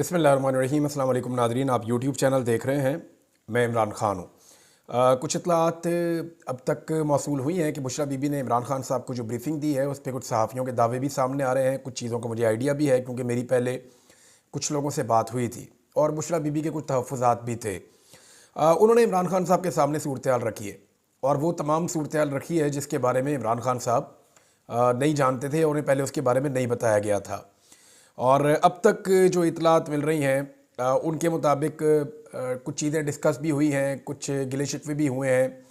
बिस्मिल्लाहिर्रहमानिर्रहीम। अस्सलाम वालेकुम नाज़रीन, आप यूट्यूब चैनल देख रहे हैं। मैं इमरान ख़ान हूँ। कुछ इत्तलात अब तक मौसूल हुई हैं कि बुशरा बीबी ने इमरान ख़ान साहब को जो ब्रीफिंग दी है उस पर कुछ सहाफ़ियों के दावे भी सामने आ रहे हैं। कुछ चीज़ों का मुझे आइडिया भी है क्योंकि मेरी पहले कुछ लोगों से बात हुई थी और बुशरा बीबी के कुछ तहफ़्फ़ुज़ात भी थे। उन्होंने इमरान ख़ान साहब के सामने सूरत हाल रखी है और वो तमाम सूरत हाल रखी है जिसके बारे में इमरान ख़ान साहब नहीं जानते थे और उन्हें पहले उसके बारे में नहीं बताया गया था। और अब तक जो इतलात मिल रही हैं उनके मुताबिक कुछ चीज़ें डिस्कस भी हुई हैं, कुछ गिले शिकवे भी हुए हैं।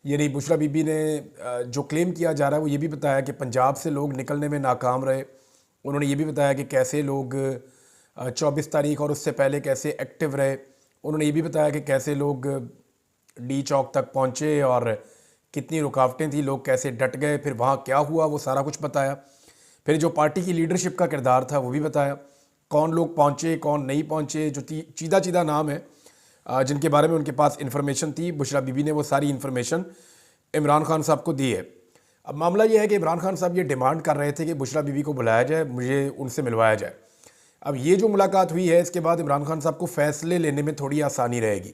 यानी बुशरा बीबी ने जो क्लेम किया जा रहा है वो ये भी बताया कि पंजाब से लोग निकलने में नाकाम रहे। उन्होंने ये भी बताया कि कैसे लोग 24 तारीख और उससे पहले कैसे एक्टिव रहे। उन्होंने ये भी बताया कि कैसे लोग डी चौक तक पहुँचे और कितनी रुकावटें थी, लोग कैसे डट गए, फिर वहाँ क्या हुआ वो सारा कुछ बताया। फिर जो पार्टी की लीडरशिप का किरदार था वो भी बताया, कौन लोग पहुँचे कौन नहीं पहुँचे, जो चीदा चीदा नाम है जिनके बारे में उनके पास इन्फॉर्मेशन थी। बुशरा बीबी ने वो सारी इन्फॉर्मेशन इमरान खान साहब को दी है। अब मामला ये है कि इमरान खान साहब ये डिमांड कर रहे थे कि बुशरा बीबी को बुलाया जाए, मुझे उनसे मिलवाया जाए। अब ये जो मुलाकात हुई है इसके बाद इमरान खान साहब को फ़ैसले लेने में थोड़ी आसानी रहेगी।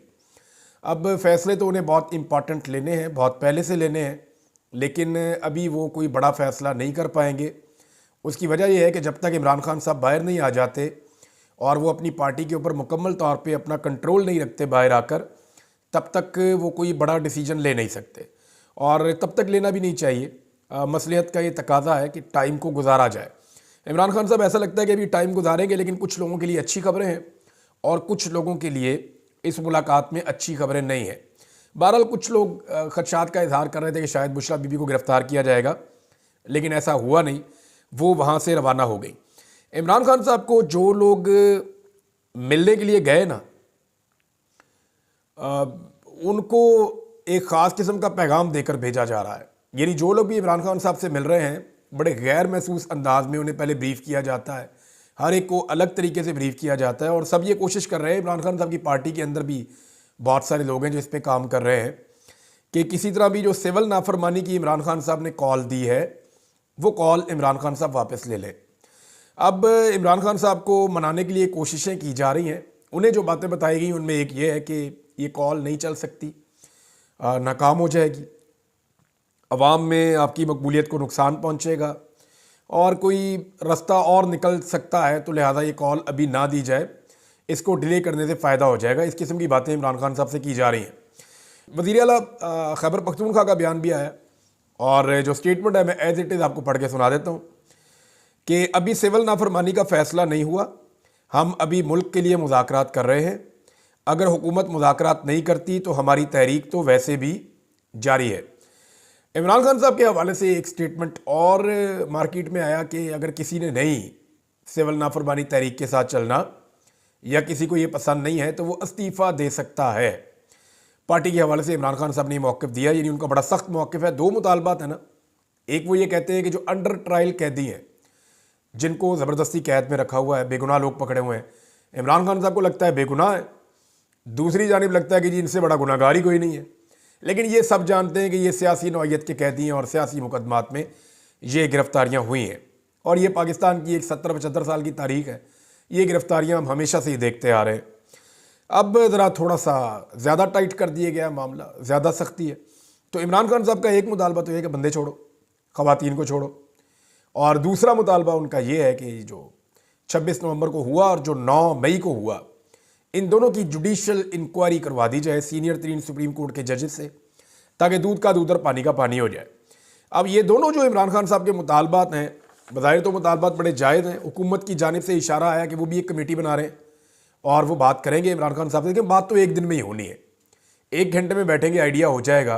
अब फ़ैसले तो उन्हें बहुत इंपॉर्टेंट लेने हैं, बहुत पहले से लेने हैं, लेकिन अभी वो कोई बड़ा फ़ैसला नहीं कर पाएंगे। उसकी वजह यह है कि जब तक इमरान खान साहब बाहर नहीं आ जाते और वो अपनी पार्टी के ऊपर मुकम्मल तौर पे अपना कंट्रोल नहीं रखते बाहर आकर, तब तक वो कोई बड़ा डिसीजन ले नहीं सकते और तब तक लेना भी नहीं चाहिए। मसलिहत का ये तकाजा है कि टाइम को गुजारा जाए। इमरान खान साहब ऐसा लगता है कि अभी टाइम गुजारेंगे, लेकिन कुछ लोगों के लिए अच्छी खबरें हैं और कुछ लोगों के लिए इस मुलाकात में अच्छी खबरें नहीं हैं। बहरहाल कुछ लोग खदशात का इजहार कर रहे थे कि शायद बुशरा बीबी को गिरफ़्तार किया जाएगा, लेकिन ऐसा हुआ नहीं। वो वहाँ से रवाना हो गई। इमरान खान साहब को जो लोग मिलने के लिए गए ना, उनको एक ख़ास किस्म का पैगाम देकर भेजा जा रहा है। यानी जो लोग भी इमरान खान साहब से मिल रहे हैं, बड़े गैर महसूस अंदाज में उन्हें पहले ब्रीफ़ किया जाता है, हर एक को अलग तरीके से ब्रीफ़ किया जाता है और सब ये कोशिश कर रहे हैं। इमरान खान साहब की पार्टी के अंदर भी बहुत सारे लोग हैं जो इस पर काम कर रहे हैं कि किसी तरह भी जो सिविल नाफरमानी की इमरान खान साहब ने कॉल दी है वो कॉल इमरान खान साहब वापस ले लें। अब इमरान खान साहब को मनाने के लिए कोशिशें की जा रही हैं। उन्हें जो बातें बताई गई उनमें एक ये है कि ये कॉल नहीं चल सकती, नाकाम हो जाएगी, अवाम में आपकी मकबूलियत को नुकसान पहुंचेगा और कोई रास्ता और निकल सकता है, तो लिहाजा ये कॉल अभी ना दी जाए, इसको डिले करने से फ़ायदा हो जाएगा। इस किस्म की बातें इमरान खान साहब से की जा रही हैं। वज़ीर आला खैबर पख्तूनख्वा का बयान भी आया और जो स्टेटमेंट है मैं एज इट इज़ आपको पढ़ के सुना देता हूँ कि अभी सिविल नाफरमानी का फ़ैसला नहीं हुआ, हम अभी मुल्क के लिए मुज़ाकरात कर रहे हैं। अगर हुकूमत मुज़ाकरात नहीं करती तो हमारी तहरीक तो वैसे भी जारी है। इमरान खान साहब के हवाले से एक स्टेटमेंट और मार्केट में आया कि अगर किसी ने नहीं सिविल नाफरमानी तहरीक के साथ चलना या किसी को ये पसंद नहीं है तो वो इस्तीफ़ा दे सकता है। पार्टी के हवाले से इमरान खान साहब ने मौक़िफ़ दिया, यानी उनका बड़ा सख्त मौक़िफ़ है। दो मुतालबात है ना, एक वो ये कहते हैं कि जो अंडर ट्रायल कैदी हैं जिनको ज़बरदस्ती कैद में रखा हुआ है, बेगुनाह लोग पकड़े हुए हैं, इमरान खान साहब को लगता है बेगुनाह है, दूसरी जानिब लगता है कि जी इनसे बड़ा गुनाहगार ही कोई नहीं है। लेकिन ये सब जानते हैं कि ये सियासी नौइयत के कैदी हैं और सियासी मुकदमात में ये गिरफ़्तारियाँ हुई हैं और ये पाकिस्तान की एक 70-75 साल की तारीख़ है। ये गिरफ़्तारियाँ हम हमेशा से ही देखते आ रहे हैं। अब ज़रा थोड़ा सा ज़्यादा टाइट कर दिया गया मामला, ज़्यादा सख्ती है। तो इमरान खान साहब का एक मुतालबा तो ये है कि बंदे छोड़ो, ख़वातीन को छोड़ो, और दूसरा मुतालबा उनका ये है कि जो 26 नवंबर को हुआ और जो 9 मई को हुआ, इन दोनों की जुडिशल इंक्वायरी करवा दी जाए सीनियर तरीन सुप्रीम कोर्ट के जजेस से, ताकि दूध का दूध और पानी का पानी हो जाए। अब ये दोनों जो इमरान खान साहब के मुतालबात हैं, बज़ाहिर तो मुतालबात बड़े जायज़ हैं। हुकूमत की जानिब से इशारा आया कि वो भी एक कमेटी बना रहे हैं और वो बात करेंगे इमरान खान साहब से, लेकिन बात तो एक दिन में ही होनी है। 1 घंटे में बैठेंगे, आइडिया हो जाएगा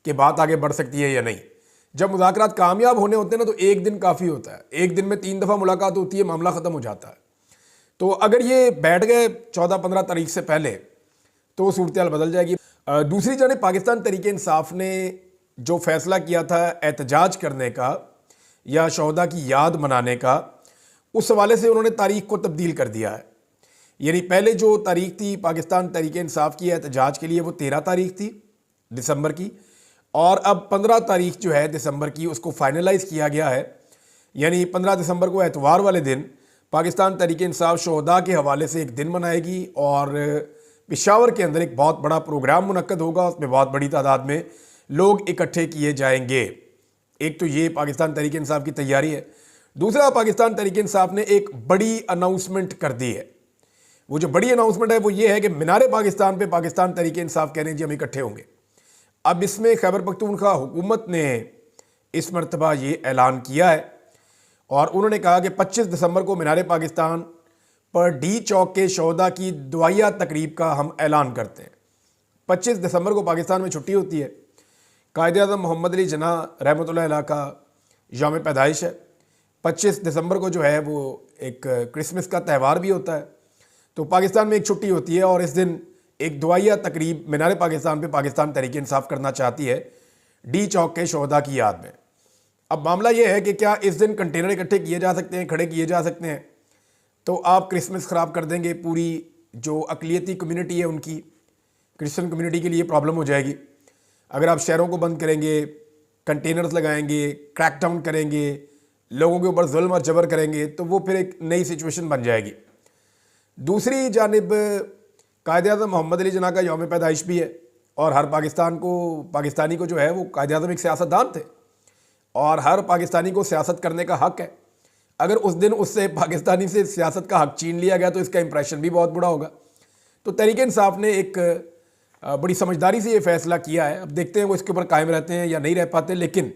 कि बात आगे बढ़ सकती है या नहीं। जब मुज़ाकरात कामयाब होने होते हैं ना तो 1 दिन काफ़ी होता है। 1 दिन में 3 दफ़ा मुलाकात होती है, मामला ख़त्म हो जाता है। तो अगर ये बैठ गए 14-15 तारीख से पहले तो सूरत हाल बदल जाएगी। दूसरी जानिब पाकिस्तान तहरीक इंसाफ ने जो फ़ैसला किया था एहतजाज करने का या शहदा की याद मनाने का, उस हवाले से उन्होंने तारीख को तब्दील कर दिया है। यानी पहले जो तारीख थी पाकिस्तान तहरीक इंसाफ की एहतजाज के लिए वो 13 तारीख थी दिसंबर की, और अब 15 तारीख जो है दिसंबर की उसको फाइनलाइज़ किया गया है। यानी 15 दिसंबर को एतवार वाले दिन पाकिस्तान तहरीक इंसाफ शोहदा के हवाले से एक दिन मनाएगी और पेशावर के अंदर एक बहुत बड़ा प्रोग्राम मुनक्कद होगा। उसमें बहुत बड़ी तादाद में लोग इकट्ठे किए जाएंगे। एक तो ये पाकिस्तान तहरीक इंसाफ की तैयारी है। दूसरा, पाकिस्तान तहरीक इंसाफ ने एक बड़ी अनाउंसमेंट कर दी है। वो जो बड़ी अनाउंसमेंट है वो ये है कि मीनार पाकिस्तान पे पाकिस्तान तहरीक इंसाफ कह रहे हैं जी हम इकट्ठे होंगे। अब इसमें खैबर पख्तूनख्वा हुकूमत ने इस मरतबा ये ऐलान किया है और उन्होंने कहा कि 25 दिसंबर को मीनार पाकिस्तान पर डी चौक के शोहदा की दुआया तकरीब का हम ऐलान करते हैं। 25 दिसंबर को पाकिस्तान में छुट्टी होती है। कायद-ए-आज़म मोहम्मद अली जिन्ना रहमतुल्लाह अलैह का यौम पैदाइश है। 25 दिसंबर को जो है वो एक क्रिसमस का त्यौहार भी होता है। तो पाकिस्तान में एक छुट्टी होती है और इस दिन एक दुआया तकरीब मीनार पाकिस्तान पे पाकिस्तान तहरीक इंसाफ करना चाहती है डी चौक के शोहदा की याद में। अब मामला ये है कि क्या इस दिन कंटेनर इकट्ठे किए जा सकते हैं, खड़े किए जा सकते हैं? तो आप क्रिसमस ख़राब कर देंगे। पूरी जो अक़लियती कम्युनिटी है उनकी, क्रिश्चियन कम्युनिटी के लिए प्रॉब्लम हो जाएगी। अगर आप शहरों को बंद करेंगे, कंटेनर्स लगाएंगे, क्रैकडाउन करेंगे, लोगों के ऊपर जुल्म और जबर करेंगे, तो वो फिर एक नई सिचुएशन बन जाएगी। दूसरी जानिब कायद-ए-आज़म मोहम्मद अली जिन्ना का यौम पैदाइश भी है और हर पाकिस्तानी को जो है वो कायद-ए-आज़म एक सियासतदान थे और हर पाकिस्तानी को सियासत करने का हक़ है। अगर उस दिन उससे पाकिस्तानी से सियासत का हक़ छीन लिया गया तो इसका इंप्रेशन भी बहुत बुरा होगा। तो तहरीक इंसाफ ने एक बड़ी समझदारी से ये फ़ैसला किया है। अब देखते हैं वो इसके ऊपर कायम रहते हैं या नहीं रह पाते। लेकिन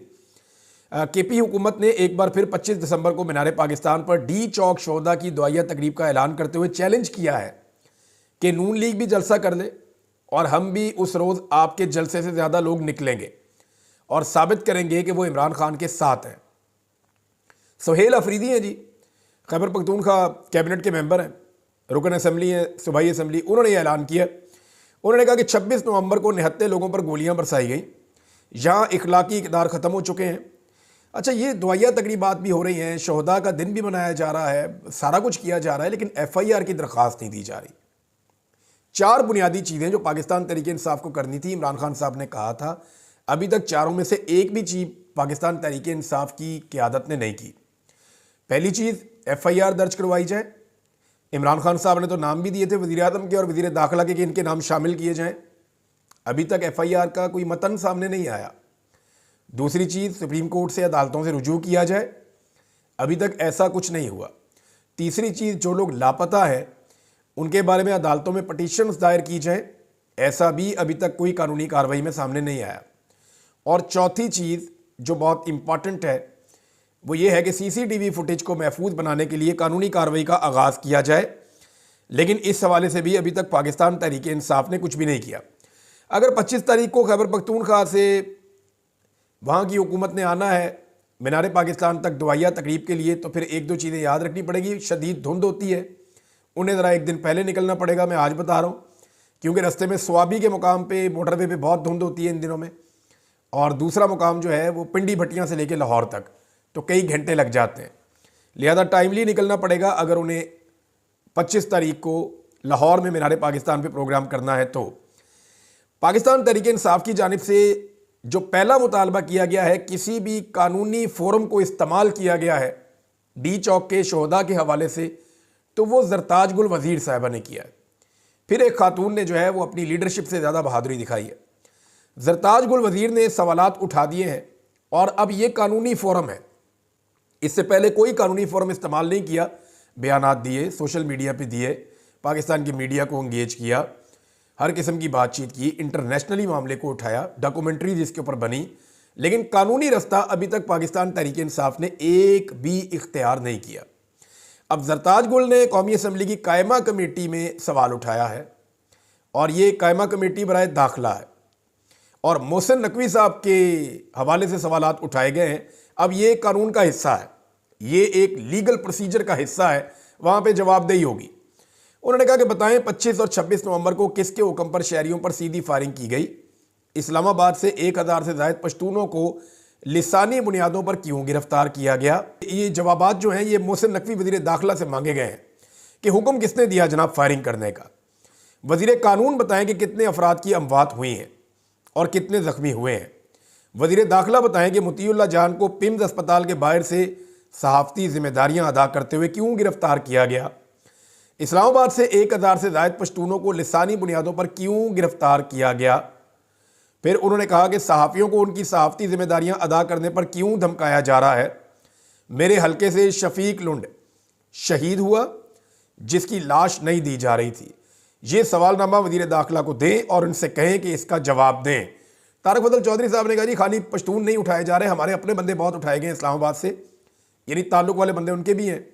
केपी हुकूमत ने एक बार फिर 25 दिसंबर को मीनार पाकिस्तान पर डी चौक शोहदा की दुआया तकरीब का ऐलान करते हुए चैलेंज किया है कि नून लीग भी जलसा कर ले और हम भी उस रोज़ आपके जलसे से ज़्यादा लोग निकलेंगे और साबित करेंगे कि वो इमरान खान के साथ हैं। सुहेल अफरीदी हैं जी, खैबर पख्तूनख्वा कैबिनेट के मेंबर हैं, रुकन असम्बली हैं, सूबाई असम्बली। उन्होंने ये ऐलान किया। उन्होंने कहा कि 26 नवंबर को निहत्ते लोगों पर गोलियां बरसाई गई। यहाँ इखलाकी इक़दार ख़त्म हो चुके हैं। अच्छा, ये दुआया तकरीबात भी हो रही हैं, शोहदा का दिन भी मनाया जा रहा है, सारा कुछ किया जा रहा है, लेकिन FIR की दरख्वास्त नहीं दी जा रही। 4 बुनियादी चीज़ें जो पाकिस्तान तहरीक इंसाफ को करनी थी, इमरान खान साहब ने कहा था, अभी तक चारों में से एक भी चीज़ पाकिस्तान तहरीक इंसाफ की क़यादत ने नहीं की। पहली चीज़, FIR दर्ज करवाई जाए। इमरान खान साहब ने तो नाम भी दिए थे वज़ीर आज़म के और वज़ीर दाखिला के कि इनके नाम शामिल किए जाएँ। अभी तक FIR का कोई मतन सामने नहीं आया। दूसरी चीज़, सुप्रीम कोर्ट से अदालतों से रुजू किया जाए। अभी तक ऐसा कुछ नहीं हुआ। तीसरी चीज़, जो लोग लापता हैं उनके बारे में अदालतों में पटिशन्स दायर की जाए। ऐसा भी अभी तक कोई कानूनी कार्रवाई में सामने नहीं आया। और चौथी चीज़ जो बहुत इम्पॉर्टेंट है वो ये है कि CCTV फुटेज को महफूज बनाने के लिए कानूनी कार्रवाई का आगाज़ किया जाए। लेकिन इस हवाले से भी अभी तक पाकिस्तान तहरीक इंसाफ ने कुछ भी नहीं किया। अगर 25 तारीख को खैबर पख्तूनख्वा से वहाँ की हुकूमत ने आना है मीनार पाकिस्तान तक दुआया तकरीब के लिए, तो फिर एक दो चीज़ें याद रखनी पड़ेगी। शदीद धुंध होती है, उन्हें ज़रा एक दिन पहले निकलना पड़ेगा। मैं आज बता रहा हूँ क्योंकि रास्ते में स्वाबी के मुकाम पे, मोटरवे पे बहुत धुंध होती है इन दिनों में। और दूसरा मुकाम जो है वो पिंडी भट्टियाँ से लेकर लाहौर तक, तो कई घंटे लग जाते हैं। लिहाजा टाइमली निकलना पड़ेगा अगर उन्हें 25 तारीख को लाहौर में मीनार पाकिस्तान पे प्रोग्राम करना है। तो पाकिस्तान तहरीक इंसाफ की जानिब से जो पहला मुतालबा किया गया है, किसी भी कानूनी फोरम को इस्तेमाल किया गया है डी चौक के शोहदा के हवाले से, तो वो ज़रताज गुल वज़ीर साहिबा ने किया है। फिर एक खातून ने जो है वो अपनी लीडरशिप से ज़्यादा बहादुरी दिखाई है। ज़रताज गुल वज़ीर ने सवालात उठा दिए हैं और अब ये कानूनी फोरम है। इससे पहले कोई कानूनी फोरम इस्तेमाल नहीं किया। बयानात दिए, सोशल मीडिया पे दिए, पाकिस्तान की मीडिया को इंगेज किया, हर किस्म की बातचीत की, इंटरनेशनली मामले को उठाया, डॉक्यूमेंट्री जिसके ऊपर बनी, लेकिन कानूनी रास्ता अभी तक पाकिस्तान तहरीक इंसाफ ने एक भी इख्तियार नहीं किया। अब ज़रताज गुल ने कौमी असम्बली की कायमा कमेटी में सवाल उठाया है और ये कायमा कमेटी बराए दाखिला है और मोहसिन नकवी साहब के हवाले से सवालात उठाए गए हैं। अब ये कानून का हिस्सा है, ये एक लीगल प्रोसीजर का हिस्सा है, वहाँ पे जवाबदेही होगी। उन्होंने कहा कि बताएं 25 और 26 नवंबर को किसके हुक्म पर शहरियों पर सीधी फायरिंग की गई? इस्लामाबाद से 1000 से ज़ायद पश्तूनों को लिसानी बुनियादों पर क्यों गिरफ्तार किया गया? ये जवाबात जो हैं ये मोहसिन नकवी वज़ीर दाखिला से मांगे गए हैं कि हुक्म किसने दिया जनाब फायरिंग करने का? वज़ीर कानून बताएं कि कितने अफराद की अमवात हुई हैं और कितने ज़ख्मी हुए हैं। वज़ीर दाखिला बताएं कि मुतीउल्लाह जान को पिम्स अस्पताल के बाहर से सहाफ़ती जिम्मेदारियां अदा करते हुए क्यों गिरफ्तार किया गया? इस्लामाबाद से 1000 से ज़ायद पश्तूनों को लिसानी बुनियादों पर क्यों गिरफ्तार किया गया? फिर उन्होंने कहा कि सहाफ़ियों को उनकी सहाफ़ती जिम्मेदारियां अदा करने पर क्यों धमकाया जा रहा है? मेरे हलके से शफीक लुंड शहीद हुआ जिसकी लाश नहीं दी जा रही थी। ये सवालनामा वज़ीर दाखिला को दें और उनसे कहें कि इसका जवाब दें। तारक फजल चौधरी साहब ने कहा जी खाली पश्तून नहीं उठाए जा रहे, हमारे अपने बंदे बहुत उठाए गए इस्लामाबाद से, यानी ताल्लुक़ वाले बंदे उनके भी हैं।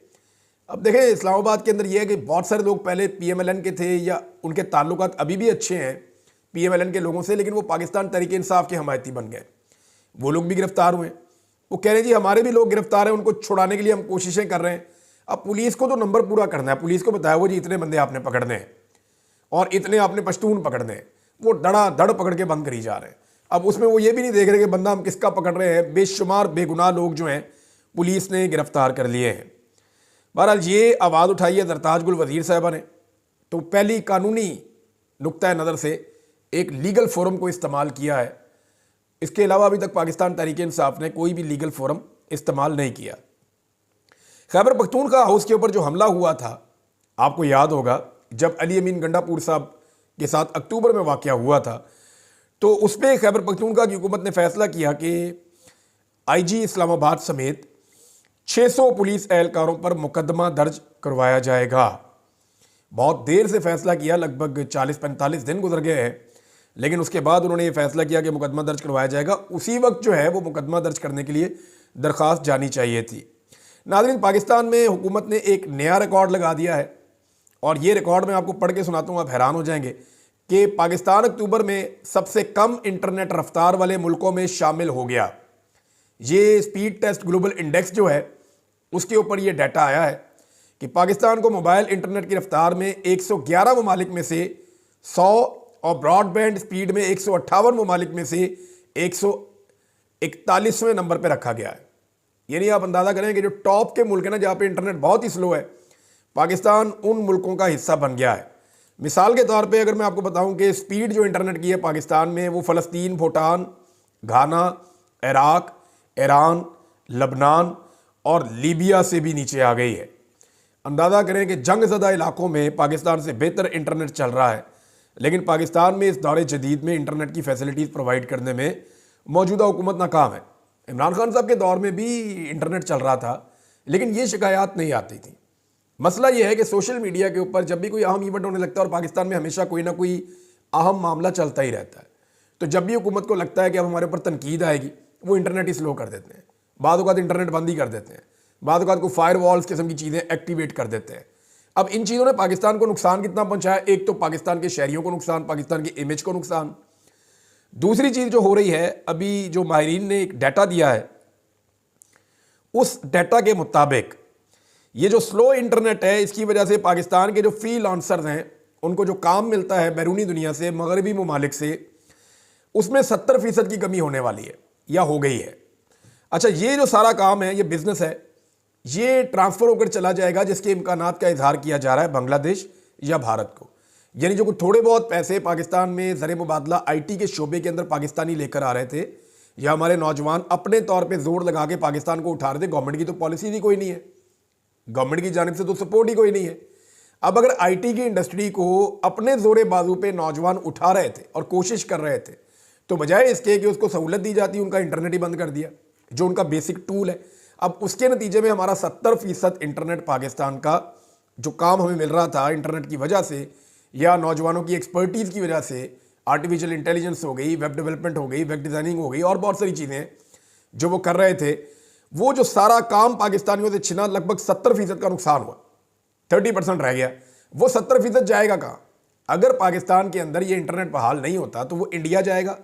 अब देखें इस्लामाबाद के अंदर ये है कि बहुत सारे लोग पहले PMLN के थे या उनके ताल्लुकात अभी भी अच्छे हैं PMLN के लोगों से, लेकिन वो पाकिस्तान तहरीक इंसाफ के हमायती बन गए। वो लोग भी गिरफ्तार हुए। वो कह रहे हैं जी हमारे भी लोग गिरफ्तार हैं, उनको छुड़ाने के लिए हम कोशिशें कर रहे हैं। अब पुलिस को तो नंबर पूरा करना है, पुलिस को बताया वो जी इतने बंदे आपने पकड़ने हैं और इतने आपने पश्तून पकड़ने हैं, वो धड़ पकड़ के बंद करी जा रहे हैं। अब उसमें वो ये भी नहीं देख रहे कि बंदा हम किसका पकड़ रहे हैं। बेशुमार बेगुनाह लोग जो हैं पुलिस ने गिरफ्तार कर लिए हैं। बहरहाल ये आवाज़ उठाई है सरताज गुल वज़ीर साहबा ने, तो पहली कानूनी नुक्ता नज़र से एक लीगल फोरम को इस्तेमाल किया है। इसके अलावा अभी तक पाकिस्तान तहरीक इंसाफ ने कोई भी लीगल फोरम इस्तेमाल नहीं किया। खैबर पख्तूनख्वा हाउस के ऊपर जो हमला हुआ था, आपको याद होगा जब अली अमीन गंडापुर साहब के साथ अक्टूबर में वाक़या हुआ था, तो उस पर खैबर पख्तूनख्वा की हुकूमत ने फैसला किया कि IG इस्लामाबाद समेत 600 पुलिस एहलकारों पर मुकदमा दर्ज करवाया जाएगा। बहुत देर से फैसला किया, लगभग 40-45 दिन गुजर गए हैं, लेकिन उसके बाद उन्होंने ये फैसला किया कि मुकदमा दर्ज करवाया जाएगा। उसी वक्त जो है वो मुकदमा दर्ज करने के लिए दरख्वास्त जानी चाहिए थी। नाज़रीन, पाकिस्तान में हुकूमत ने एक नया रिकॉर्ड लगा दिया है और ये रिकॉर्ड मैं आपको पढ़ के सुनाता हूँ, आप हैरान हो जाएंगे कि पाकिस्तान अक्टूबर में सबसे कम इंटरनेट रफ्तार वाले मुल्कों में शामिल हो गया। ये स्पीड टेस्ट ग्लोबल इंडेक्स जो है उसके ऊपर ये डाटा आया है कि पाकिस्तान को मोबाइल इंटरनेट की रफ्तार में 111 ममालिक में से 100 और ब्रॉडबैंड स्पीड में 158 ममालिक में से 141वें नंबर पर रखा गया है। यानी आप अंदाज़ा करें कि जो टॉप के मुल्क हैं ना, जहाँ पे इंटरनेट बहुत ही स्लो है, पाकिस्तान उन मुल्कों का हिस्सा बन गया है। मिसाल के तौर पे अगर मैं आपको बताऊं कि स्पीड जो इंटरनेट की है पाकिस्तान में, वो फ़लस्तीन, भूटान, घाना, इराक, ईरान, लबनान और लीबिया से भी नीचे आ गई है। अंदाज़ा करें कि जंग ज़दा इलाकों में पाकिस्तान से बेहतर इंटरनेट चल रहा है, लेकिन पाकिस्तान में इस दौरे जदीद में इंटरनेट की फैसिलिटीज़ प्रोवाइड करने में मौजूदा हुकूमत नाकाम है। इमरान खान साहब के दौर में भी इंटरनेट चल रहा था, लेकिन ये शिकायत नहीं आती थी। मसला ये है कि सोशल मीडिया के ऊपर जब भी कोई अहम इवेंट होने लगता है, और पाकिस्तान में हमेशा कोई ना कोई अहम मामला चलता ही रहता है, तो जब भी हुकूमत को लगता है कि अब हमारे ऊपर तनकीद आएगी, वो इंटरनेट ही स्लो कर देते हैं। बाद औक़ात इंटरनेट बंद ही कर देते हैं, बाद औक़ात को फायर वॉल्स किस्म की चीज़ें एक्टिवेट कर देते हैं। अब इन चीज़ों ने पाकिस्तान को नुकसान कितना पहुँचाया? एक तो पाकिस्तान के शहरियों को नुकसान, पाकिस्तान की इमेज को नुकसान। दूसरी चीज़ जो हो रही है, अभी जो माहिरीन ने एक डाटा दिया है, उस डाटा के मुताबिक ये जो स्लो इंटरनेट है, इसकी वजह से पाकिस्तान के जो फ्री लांसर्स हैं उनको जो काम मिलता है बैरूनी दुनिया से, मगरबी ममालिक से, उसमें 70% की कमी होने वाली है या हो गई है। अच्छा, ये जो सारा काम है, ये बिजनेस है, ये ट्रांसफ़र होकर चला जाएगा, जिसके इम्कानात का इजहार किया जा रहा है बांग्लादेश या भारत को। यानी जो थोड़े बहुत पैसे पाकिस्तान में ज़र मुबादला IT के शोबे के अंदर पाकिस्तानी लेकर आ रहे थे, या हमारे नौजवान अपने तौर पे जोर लगा के पाकिस्तान को उठा रहे थे। गवर्नमेंट की तो पॉलिसी भी कोई नहीं है, गवर्नमेंट की जानिब से तो सपोर्ट ही कोई नहीं है। अब अगर IT की इंडस्ट्री को अपने जोरे बाजू पे नौजवान उठा रहे थे और कोशिश कर रहे थे, तो बजाय इसके कि उसको सहूलत दी जाती, उनका इंटरनेट ही बंद कर दिया, जो उनका बेसिक टूल है। अब उसके नतीजे में हमारा 70% इंटरनेट पाकिस्तान का जो काम हमें मिल रहा था इंटरनेट की वजह से, या नौजवानों की एक्सपर्टीज़ की वजह से, आर्टिफिशियल इंटेलिजेंस हो गई, वेब डेवलपमेंट हो गई, वेब डिज़ाइनिंग हो गई और बहुत सारी चीज़ें जो वो कर रहे थे, वो जो सारा काम पाकिस्तानियों से छिना, लगभग 70% का नुकसान हुआ, 30% रह गया। वो 70% जाएगा कहाँ? अगर पाकिस्तान के अंदर ये इंटरनेट बहाल नहीं होता तो वो इंडिया जाएगा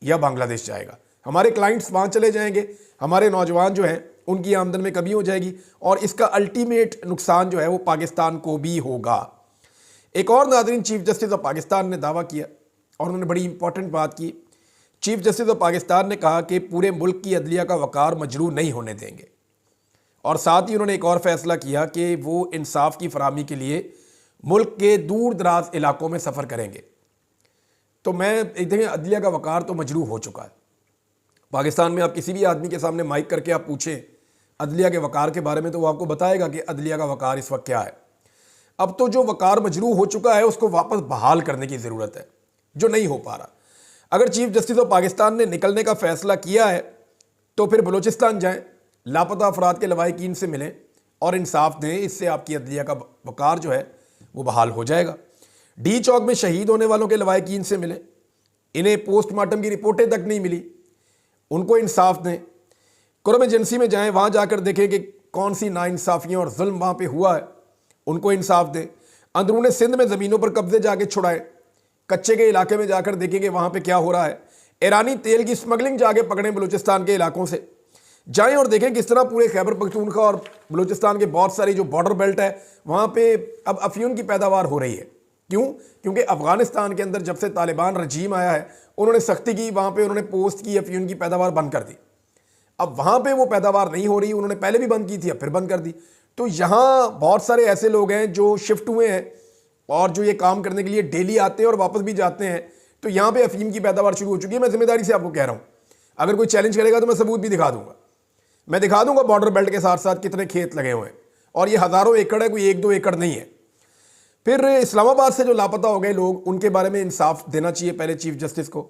या बांग्लादेश जाएगा। हमारे क्लाइंट्स वहाँ चले जाएंगे, हमारे नौजवान जो हैं उनकी आमदन में कमी हो जाएगी, और इसका अल्टीमेट नुकसान जो है वो पाकिस्तान को भी होगा। एक और नाज़रीन, चीफ जस्टिस ऑफ पाकिस्तान ने दावा किया और उन्होंने बड़ी इंपॉर्टेंट बात की। चीफ जस्टिस ऑफ पाकिस्तान ने कहा कि पूरे मुल्क की अदलिया का वक़ार मजरूह नहीं होने देंगे, और साथ ही उन्होंने एक और फैसला किया कि वो इंसाफ की फराहमी के लिए मुल्क के दूर दराज इलाकों में सफ़र करेंगे। तो मैं देखें, अदलिया का वक़ार तो मजरूह हो चुका है पाकिस्तान में। आप किसी भी आदमी के सामने माइक करके आप पूछें, अदलिया के वक़ार के बारे में तो वो आपको बताएगा कि अदलिया का वक़ार इस वक्त क्या है। अब तो जो वक़ार मजरूह हो चुका है उसको वापस बहाल करने की ज़रूरत है, जो नहीं हो पा रहा। अगर चीफ जस्टिस ऑफ पाकिस्तान ने निकलने का फ़ैसला किया है तो फिर बलूचिस्तान जाएं, लापता अफराद के लवाहिकीन से मिलें और इंसाफ दें। इससे आपकी अदलिया का वक़ार जो है वो बहाल हो जाएगा। डी चौक में शहीद होने वालों के लवाहिकीन से मिलें, इन्हें पोस्टमार्टम की रिपोर्टें तक नहीं मिली, उनको इंसाफ दें। कुरम एजेंसी में जाएं, वहाँ जाकर देखें कि कौन सी नाइंसाफ़ियाँ और जुल्म वहाँ पे हुआ है, उनको इंसाफ दें। अंदरूनी सिंध में ज़मीनों पर कब्जे जाके छुड़ाएं, कच्चे के इलाके में जाकर देखें कि वहाँ पे क्या हो रहा है। ईरानी तेल की स्मगलिंग जाके पकड़ें बलूचिस्तान के इलाकों से, जाएं और देखें किस तरह पूरे खैबर पख्तूनख्वा और बलूचिस्तान के बहुत सारी जो बॉर्डर बेल्ट है वहाँ पे अब अफीम की पैदावार हो रही है। क्यों? क्योंकि अफगानिस्तान के अंदर जब से तालिबान रजीम आया है उन्होंने सख्ती की, वहाँ पे उन्होंने पोस्ट की, अफीम की पैदावार बंद कर दी। अब वहाँ पे वो पैदावार नहीं हो रही, उन्होंने पहले भी बंद की थी, अब फिर बंद कर दी। तो यहाँ बहुत सारे ऐसे लोग हैं जो शिफ्ट हुए हैं और जो ये काम करने के लिए डेली आते हैं और वापस भी जाते हैं। तो यहाँ पे अफीम की पैदावार शुरू हो चुकी है। मैं जिम्मेदारी से आपको कह रहा हूँ, अगर कोई चैलेंज करेगा तो मैं सबूत भी दिखा दूंगा। मैं दिखा दूंगा बॉर्डर बेल्ट के साथ साथ कितने खेत लगे हुए हैं, और ये हज़ारों एकड़ है, कोई 1-2 एकड़ नहीं है। फिर इस्लामाबाद से जो लापता हो गए लोग, उनके बारे में इंसाफ देना चाहिए पहले चीफ जस्टिस को।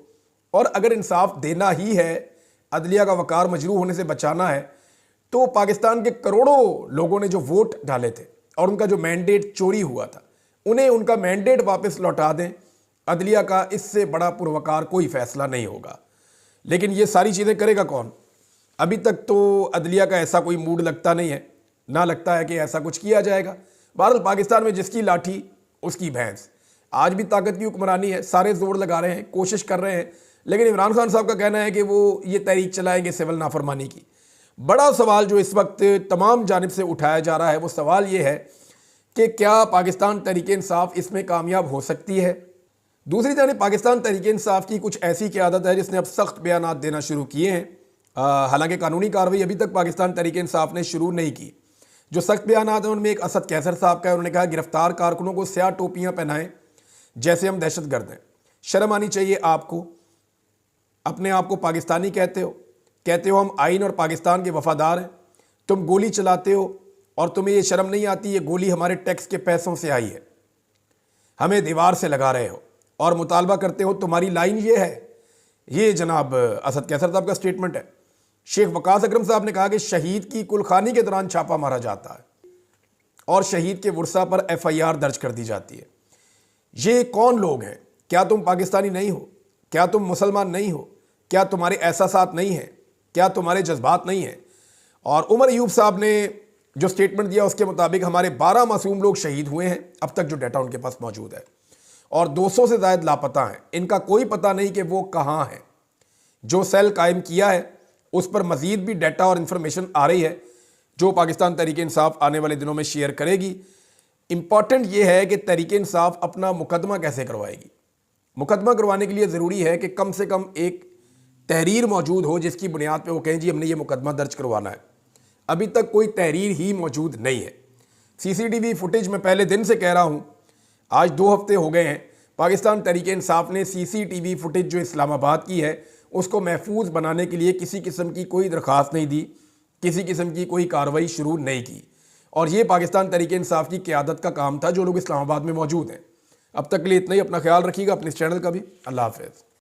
और अगर इंसाफ देना ही है, अदलिया का वक़ार मजरूह होने से बचाना है, तो पाकिस्तान के करोड़ों लोगों ने जो वोट डाले थे और उनका जो मैंडेट चोरी हुआ था, उन्हें उनका मैंडेट वापस लौटा दें। अदलिया का इससे बड़ा पुरवकार कोई फैसला नहीं होगा। लेकिन ये सारी चीज़ें करेगा कौन? अभी तक तो अदलिया का ऐसा कोई मूड लगता नहीं है, ना लगता है कि ऐसा कुछ किया जाएगा। बहरहाल पाकिस्तान में जिसकी लाठी उसकी भैंस, आज भी ताकत की हुक्मरानी है, सारे जोर लगा रहे हैं, कोशिश कर रहे हैं। लेकिन इमरान खान साहब का कहना है कि वो ये तहरीक चलाएंगे सिविल नाफरमानी की। बड़ा सवाल जो इस वक्त तमाम जानिब से उठाया जा रहा है वो सवाल ये है कि क्या पाकिस्तान तहरीक इंसाफ इसमें कामयाब हो सकती है? दूसरी जानिब पाकिस्तान तहरीक इंसाफ की कुछ ऐसी क़यादत है जिसने अब सख्त बयानात देना शुरू किए हैं। हालांकि कानूनी कार्रवाई अभी तक पाकिस्तान तहरीक इंसाफ ने शुरू नहीं की। जो सख्त बयानात हैं उनमें एक असद कैसर साहब का है। उन्होंने कहा गिरफ्तार कारकुनों को स्याह टोपियाँ पहनाएं जैसे हम दहशतगर्द हैं। शर्म आनी चाहिए आपको, अपने आप को पाकिस्तानी कहते हो हम आइन और पाकिस्तान के वफादार हैं। तुम गोली चलाते हो और तुम्हें ये शर्म नहीं आती, ये गोली हमारे टैक्स के पैसों से आई है, हमें दीवार से लगा रहे हो और मुतालबा करते हो, तुम्हारी लाइन ये है। ये जनाब असद कैसर साहब का स्टेटमेंट है। शेख वकास अकरम साहब ने कहा कि शहीद की कुलखानी के दौरान छापा मारा जाता है और शहीद के वर्सा पर FIR दर्ज कर दी जाती है। ये कौन लोग हैं? क्या तुम पाकिस्तानी नहीं हो? क्या तुम मुसलमान नहीं हो? क्या तुम्हारे एहसासात नहीं हैं? क्या तुम्हारे जज्बात नहीं हैं? और उमर अयूब साहब ने जो स्टेटमेंट दिया उसके मुताबिक हमारे 12 मासूम लोग शहीद हुए हैं अब तक, जो डाटा उनके पास मौजूद है, और 200 से ज़ायद लापता हैं। इनका कोई पता नहीं कि वो कहाँ हैं। जो सेल कायम किया है उस पर मज़ीद भी डाटा और इन्फॉर्मेशन आ रही है जो पाकिस्तान तहरीक इंसाफ आने वाले दिनों में शेयर करेगी। इंपॉर्टेंट ये है कि तहरीक इंसाफ अपना मुकदमा कैसे करवाएगी। मुकदमा करवाने के लिए ज़रूरी है कि कम से कम एक तहरीर मौजूद हो जिसकी बुनियाद पे वो कहें जी हमने ये मुकदमा दर्ज करवाना है। अभी तक कोई तहरीर ही मौजूद नहीं है। CCTV फुटेज मैं पहले दिन से कह रहा हूँ, आज 2 हफ्ते हो गए हैं, पाकिस्तान तहरीक इंसाफ ने CCTV फुटेज जो इस्लामाबाद की है उसको महफूज बनाने के लिए किसी किस्म की कोई दरख्वास्त नहीं दी, किसी किस्म की कोई कार्रवाई शुरू नहीं की। और ये पाकिस्तान तहरीक इंसाफ की क़यादत का काम था जो लोग इस्लामाबाद में मौजूद हैं। अब तक के लिए इतना ही। अपना ख्याल रखिएगा, अपने इस चैनल का भी। अल्लाह हाफ़िज़।